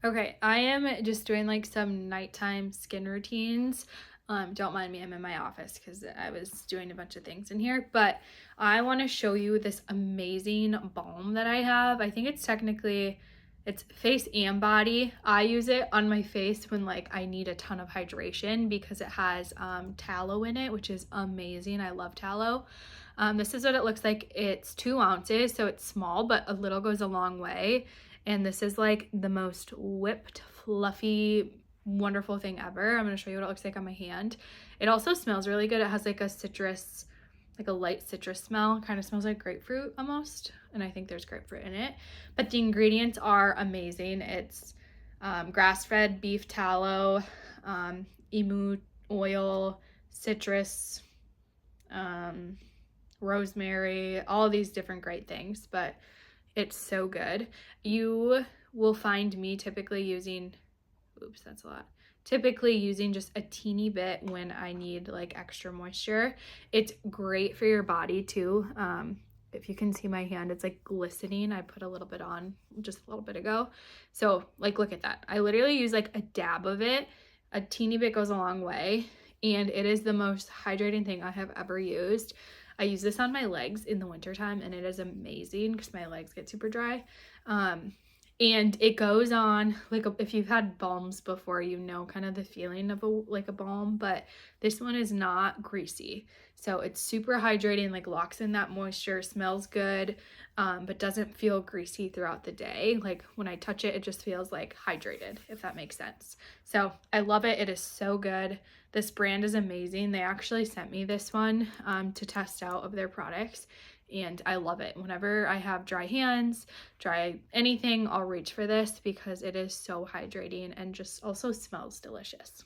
Okay, I am just doing like some nighttime skin routines. Don't mind me, I'm in my office because I was doing a bunch of things in here, but I want to show you this amazing balm that I have. I think it's face and body. I use it on my face when like I need a ton of hydration because it has tallow in it, which is amazing. I love tallow. This is what it looks like. It's 2 ounces, so it's small, but a little goes a long way. And this is like the most whipped, fluffy, wonderful thing ever. I'm going to show you what it looks like on my hand. It also smells really good. It has like a citrus, like a light citrus smell. Kind of smells like grapefruit almost. And I think there's grapefruit in it. But the ingredients are amazing. It's grass-fed beef tallow, emu oil, citrus, um, rosemary, all these different great things. But it's so good. You will find me typically using, oops, that's a lot. Typically using just a teeny bit when I need like extra moisture. It's great for your body too. If you can see my hand, it's like glistening. I put a little bit on just a little bit ago. So like, look at that. I literally use like a dab of it. A teeny bit goes a long way. And it is the most hydrating thing I have ever used. I use this on my legs in the wintertime and it is amazing because my legs get super dry. And it goes on like if you've had balms before, you know kind of the feeling of a balm, but this one is not greasy. So it's super hydrating, like locks in that moisture, smells good, but doesn't feel greasy throughout the day. Like when I touch it, it just feels like hydrated, if that makes sense. So I love it. It is so good. This brand is amazing. They actually sent me this one to test out of their products, and I love it. Whenever I have dry hands, dry anything, I'll reach for this because it is so hydrating and just also smells delicious.